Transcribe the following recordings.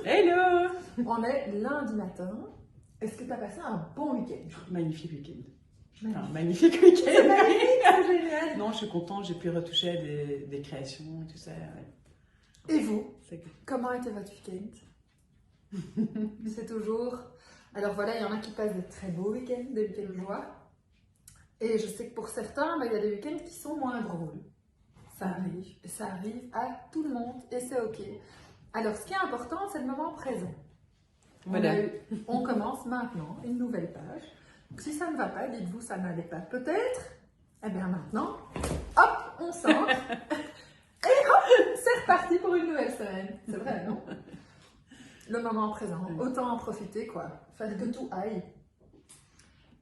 Hello! On est lundi matin. Est-ce que tu as passé un bon week-end? Magnifique week-end. Magnifique. Enfin, magnifique week-end. C'est magnifique, c'est génial. Non, je suis contente, j'ai pu retoucher à des créations et tout ça. Ouais. Et vous, C'est- comment était votre week-end? C'est toujours... Alors voilà, il y en a qui passent des très beaux week-ends, des week-ends de joie. Et je sais que pour certains, il y a des week-ends qui sont moins drôles. Ça arrive, et ça arrive à tout le monde, et c'est ok. Alors ce qui est important, c'est le moment présent. Voilà. On commence maintenant une nouvelle page. Donc, si ça ne va pas, dites-vous ça n'allait pas. Peut-être, eh bien maintenant, hop, on sort. Et hop, c'est reparti pour une nouvelle semaine. C'est vrai, non? Le moment présent, autant en profiter, quoi. Faire que tout aille.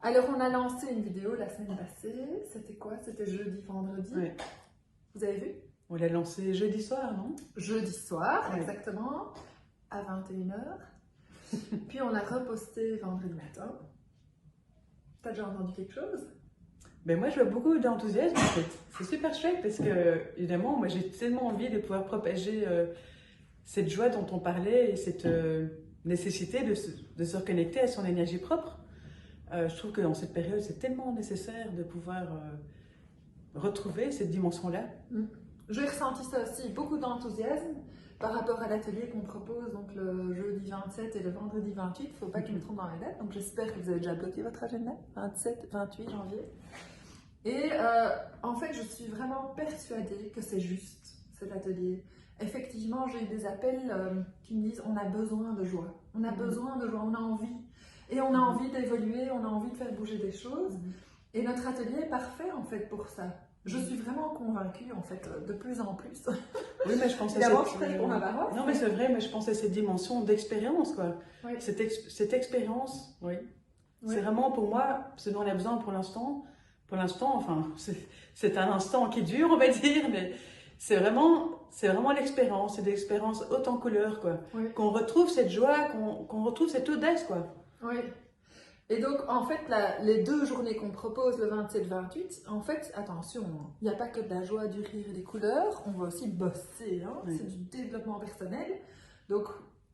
Alors, on a lancé une vidéo la semaine passée. C'était quoi? C'était jeudi, vendredi. Ouais. Vous avez vu? On l'a lancé jeudi soir, non? Jeudi soir, Ouais. exactement, à 21h. Puis on a reposté vendredi matin. T'as déjà entendu quelque chose? Ben moi, je vois beaucoup d'enthousiasme en fait. C'est super chouette parce que, évidemment, moi j'ai tellement envie de pouvoir propager cette joie dont on parlait et cette nécessité de se reconnecter à son énergie propre. Je trouve que dans cette période, c'est tellement nécessaire de pouvoir retrouver cette dimension-là. J'ai ressenti ça aussi, beaucoup d'enthousiasme par rapport à l'atelier qu'on propose donc le jeudi 27 et le vendredi 28. Il ne faut pas que je me trompe dans les dates, donc j'espère que vous avez déjà bloqué votre agenda, 27-28 janvier. Et en fait, je suis vraiment persuadée que c'est juste, cet atelier. Effectivement, j'ai eu des appels qui me disent on a besoin de joie, on a besoin de joie, on a envie. Et on a envie d'évoluer, on a envie de faire bouger des choses. Et notre atelier est parfait en fait pour ça. Je suis vraiment convaincue en fait de plus en plus. Oui, mais je pense à D'abord, je prêche pour ma paroisse. Non, mais c'est vrai, mais je pense à cette dimension d'expérience, quoi. Oui. Cette expérience, oui. Oui. C'est vraiment pour moi ce dont on a besoin pour l'instant. Pour l'instant, enfin, c'est un instant qui dure, on va dire, mais c'est vraiment l'expérience. C'est l'expérience haute en couleur, quoi. Oui. Qu'on retrouve cette joie, qu'on retrouve cette audace, quoi. Oui. Et donc, en fait, les 2 journées qu'on propose, le 27-28, en fait, attention, il n'y a pas que de la joie, du rire et des couleurs, on va aussi bosser, hein, Oui. c'est du développement personnel. Donc,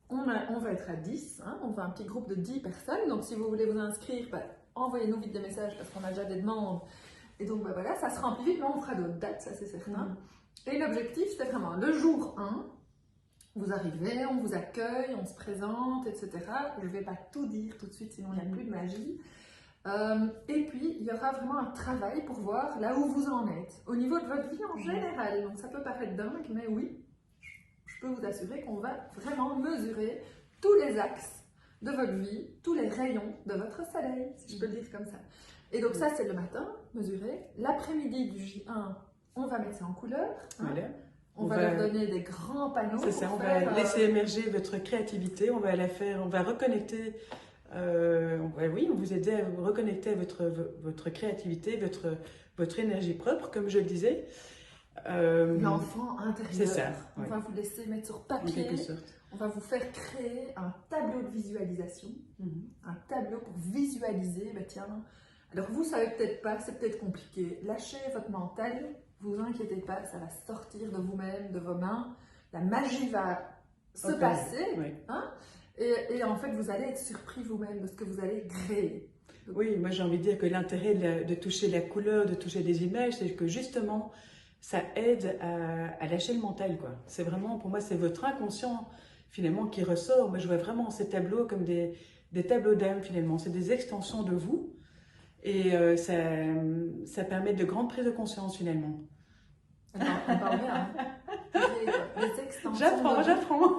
on va être à 10, hein, on va un petit groupe de 10 personnes. Donc, si vous voulez vous inscrire, envoyez-nous vite des messages parce qu'on a déjà des demandes. Et donc, voilà, ça se remplit vite, mais on fera d'autres dates, ça c'est certain. Et l'objectif, c'était vraiment le jour 1. Vous arrivez, on vous accueille, on se présente, etc. Je ne vais pas tout dire tout de suite, sinon il n'y a plus de magie. Et puis, il y aura vraiment un travail pour voir là où vous en êtes, au niveau de votre vie en général. Donc, ça peut paraître dingue, mais oui, je peux vous assurer qu'on va vraiment mesurer tous les axes de votre vie, tous les rayons de votre soleil, si je peux le dire comme ça. Et donc, ça, c'est le matin, mesurer. L'après-midi du J1, on va mettre ça en couleur. Hein. Voilà. On va leur donner des grands panneaux. C'est ça, on va laisser émerger votre créativité, on va la faire, on va reconnecter, on va vous aider à vous reconnecter à votre créativité, votre énergie propre, comme je le disais. L'enfant intérieur. C'est ça. On va vous laisser mettre sur papier, en quelque sorte. on va vous faire créer un tableau de visualisation, un tableau pour visualiser, tiens, alors vous savez peut-être pas, c'est peut-être compliqué, lâchez votre mental. Vous inquiétez pas, ça va sortir de vous-même, de vos mains. La magie va se passer. Oui. Hein, et en fait, vous allez être surpris vous-même de ce que vous allez créer. Donc, oui, moi j'ai envie de dire que l'intérêt de toucher la couleur, de toucher des images, c'est que justement, ça aide à lâcher le mental, quoi. C'est vraiment, pour moi, c'est votre inconscient, finalement, qui ressort. Moi, je vois vraiment ces tableaux comme des tableaux d'âme, finalement. C'est des extensions de vous. Et ça permet de grandes prises de conscience, finalement. on parle bien. Des extensions. J'apprends.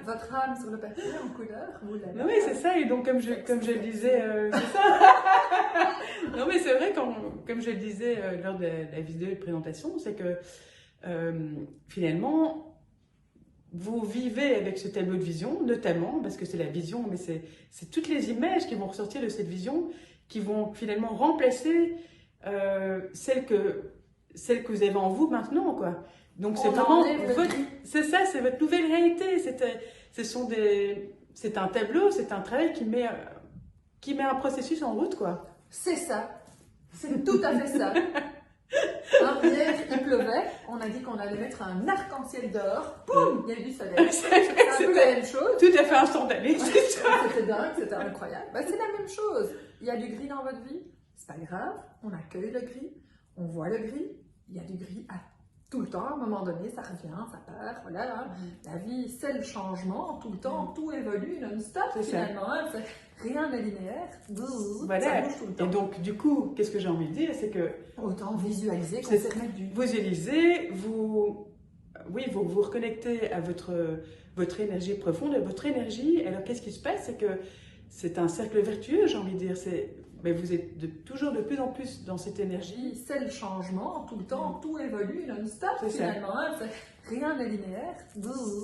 Votre âme sur le papier en couleur, vous l'avez. Oui, c'est ça. Et donc, comme je le disais, c'est ça. Non, mais c'est vrai, comme je le disais lors de la vidéo de présentation, c'est que finalement, vous vivez avec ce tableau de vision, notamment, parce que c'est la vision, mais c'est toutes les images qui vont ressortir de cette vision qui vont finalement remplacer celles que vous avez en vous maintenant, quoi. Donc c'est vraiment c'est ça, c'est votre nouvelle réalité. C'est un tableau, c'est un travail qui met un processus en route, quoi. C'est ça, c'est tout à fait ça. Hein, hier, il pleuvait, on a dit qu'on allait mettre un arc-en-ciel dehors, boum, il y a eu du soleil. C'est un peu la même chose. Tout à fait instantané, c'est ça. C'était dingue, c'était incroyable. Bah, c'est la même chose. Il y a du gris dans votre vie, c'est pas grave, on accueille le gris, on voit le gris, il y a du gris à tout le temps, à un moment donné, ça revient, ça part, voilà. Hein. La vie, c'est le changement, tout le temps, tout évolue non-stop finalement. Hein. Rien n'est linéaire, voilà. Ça bouge tout le temps. Et donc, du coup, qu'est-ce que j'ai envie de dire, c'est que... Autant visualiser qu'on sait mettre du... Vous visualisez, vous vous reconnectez à votre énergie profonde, à votre énergie. Alors, qu'est-ce qui se passe? C'est que c'est un cercle vertueux, j'ai envie de dire. Mais vous êtes toujours de plus en plus dans cette énergie. C'est le changement, tout le temps, tout évolue non-stop finalement. Hein. Rien n'est linéaire,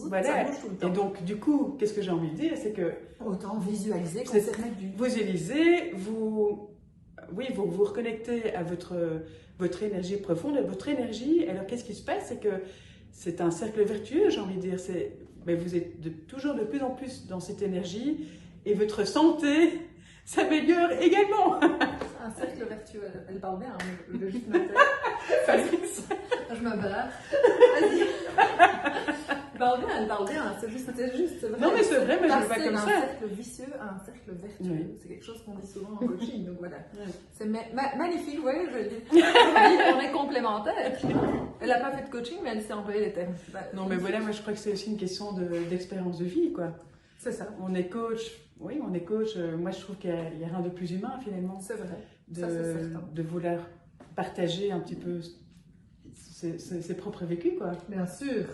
voilà. Ça bouge tout le temps. Et donc, du coup, qu'est-ce que j'ai envie de dire, c'est que... Autant visualiser qu'on sait mettre du... Vous visualisez, vous reconnectez à votre énergie profonde, à votre énergie. Alors, qu'est-ce qui se passe? C'est que c'est un cercle vertueux, j'ai envie de dire. Mais vous êtes toujours de plus en plus dans cette énergie et votre santé s'améliore également. Un cercle vertueux, elle parle bien, hein, je vais juste noter. Je me barre. Vas-y. Elle parle bien, c'était juste vrai. Non mais c'est vrai, mais je le vois comme ça. Un cercle vicieux à un cercle vertueux, oui. C'est quelque chose qu'on dit souvent en coaching, donc voilà. Oui. C'est magnifique, vous voyez, je dis. On est complémentaires. Elle n'a pas fait de coaching, mais elle s'est envoyé les termes. Non mais voilà, moi je crois que c'est aussi une question d'expérience de vie, quoi. C'est ça. On est coach, oui, on est coach. Moi je trouve qu'il n'y a rien de plus humain finalement. C'est vrai. De vouloir partager un petit peu ses propres vécus, quoi. Bien sûr.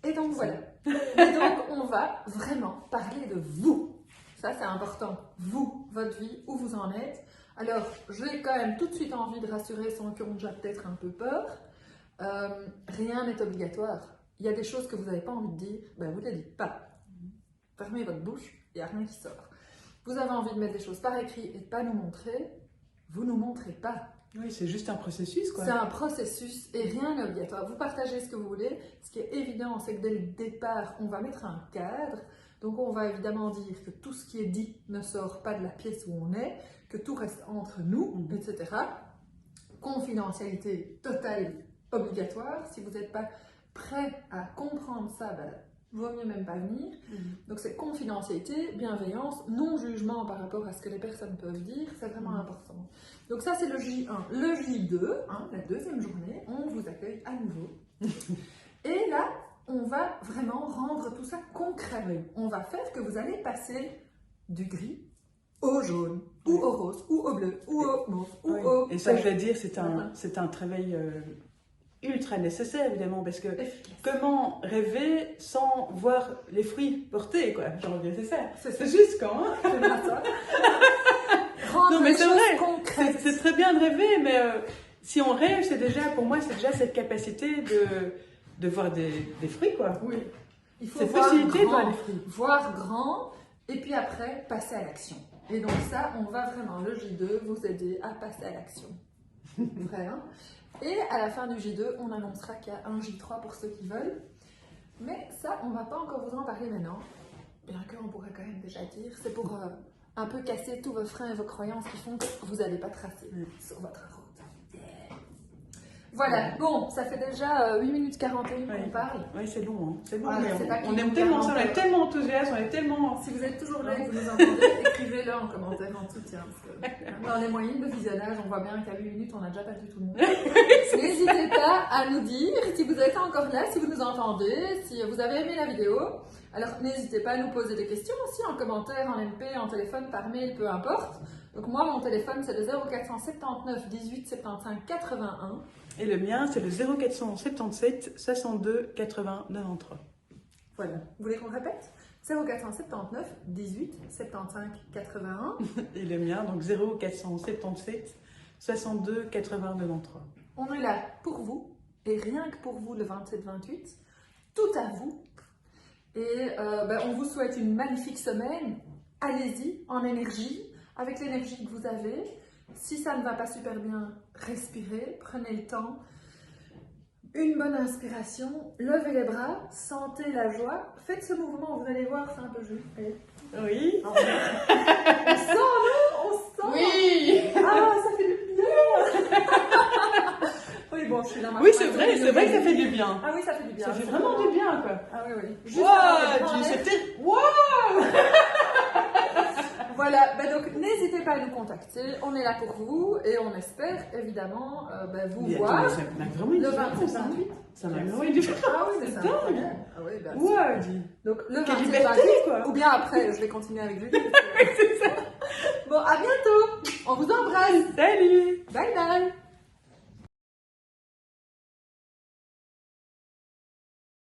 Et donc voilà. Et donc on va vraiment parler de vous. Ça c'est important. Vous, votre vie, où vous en êtes. Alors j'ai quand même tout de suite envie de rassurer ceux qui ont déjà peut-être un peu peur. Rien n'est obligatoire. Il y a des choses que vous n'avez pas envie de dire, ben vous ne les dites pas. Fermez votre bouche, il n'y a rien qui sort. Vous avez envie de mettre des choses par écrit et de ne pas nous montrer, vous ne nous montrez pas. Oui, c'est juste un processus, quoi. C'est un processus et rien n'est obligatoire. Vous partagez ce que vous voulez. Ce qui est évident, c'est que dès le départ, on va mettre un cadre. Donc, on va évidemment dire que tout ce qui est dit ne sort pas de la pièce où on est, que tout reste entre nous, etc. Confidentialité totale, obligatoire. Si vous n'êtes pas prêt à comprendre ça, ben, vaut mieux même pas venir. Donc c'est confidentialité, bienveillance, non-jugement par rapport à ce que les personnes peuvent dire, c'est vraiment important. Donc ça c'est le J1. Le J2, la deuxième journée, on vous accueille à nouveau. Et là, on va vraiment rendre tout ça concret. On va faire que vous allez passer du gris au jaune, ou au rose, ou au bleu, ou au mauve, ou au... Et ça, je veux dire, c'est un travail... ultra nécessaire évidemment, parce que comment rêver sans voir les fruits portés, quoi. Genre, c'est ça. C'est juste quand. C'est pas ça. Non mais c'est vrai. C'est très bien de rêver, mais si on rêve, c'est déjà, pour moi, c'est déjà cette capacité de voir des fruits, quoi. Oui. Il faut voir grand, et puis après passer à l'action. Et donc ça, on va vraiment le J2 vous aider à passer à l'action. Vrai, hein? Et à la fin du J2, on annoncera qu'il y a un J3 pour ceux qui veulent. Mais ça, on ne va pas encore vous en parler maintenant. Bien qu'on pourrait quand même déjà dire. C'est pour un peu casser tous vos freins et vos croyances qui font que vous n'allez pas tracer sur votre route. Voilà, bon, ça fait déjà 8 minutes 41 qu'on parle. Oui, c'est long, hein. C'est long, voilà, on aime tellement ça, on est tellement enthousiaste, on est tellement... Si vous êtes toujours là et que vous nous entendez, écrivez-le en commentaire en soutien. Parce que dans les moyennes de visionnage, on voit bien qu'à 8 minutes, on a déjà perdu tout le monde. N'hésitez pas à nous dire si vous êtes encore là, si vous nous entendez, si vous avez aimé la vidéo. Alors, n'hésitez pas à nous poser des questions aussi en commentaire, en MP, en téléphone, par mail, peu importe. Donc moi, mon téléphone, c'est le 0479 18 75 81. Et le mien, c'est le 0477 62 80 93. Voilà. Vous voulez qu'on répète? 0479 18 75 81. Et le mien, donc 0477 62 80 93. On est là pour vous, et rien que pour vous le 27-28. Tout à vous. Et on vous souhaite une magnifique semaine. Allez-y, en énergie, avec l'énergie que vous avez. Si ça ne va pas super bien, respirez, prenez le temps. Une bonne inspiration, levez les bras, sentez la joie. Faites ce mouvement, vous allez voir, c'est un peu juste. Oui. On sent, non? On sent. Oui. Ah, ça fait du bien. bon, je suis dans ma Oui, c'est vrai que ça fait du bien. Ah oui, ça fait du bien. Ça fait vraiment du bien, quoi. Ah oui, oui. Juste Wow, c'était... Wow. Voilà, ben donc n'hésitez pas à nous contacter, on est là pour vous et on espère évidemment vous voir Ça m'a vraiment une le différence. 27-28. Ça m'a vraiment une différence. Ah oui, mais c'est dingue. incroyable. Ah oui, ben, Ouais, dis. donc le Quelle 27-28, liberté, quoi. ou bien après, je vais continuer avec Julie. C'est ça. Bon, à bientôt, on vous embrasse. Salut. Bye bye.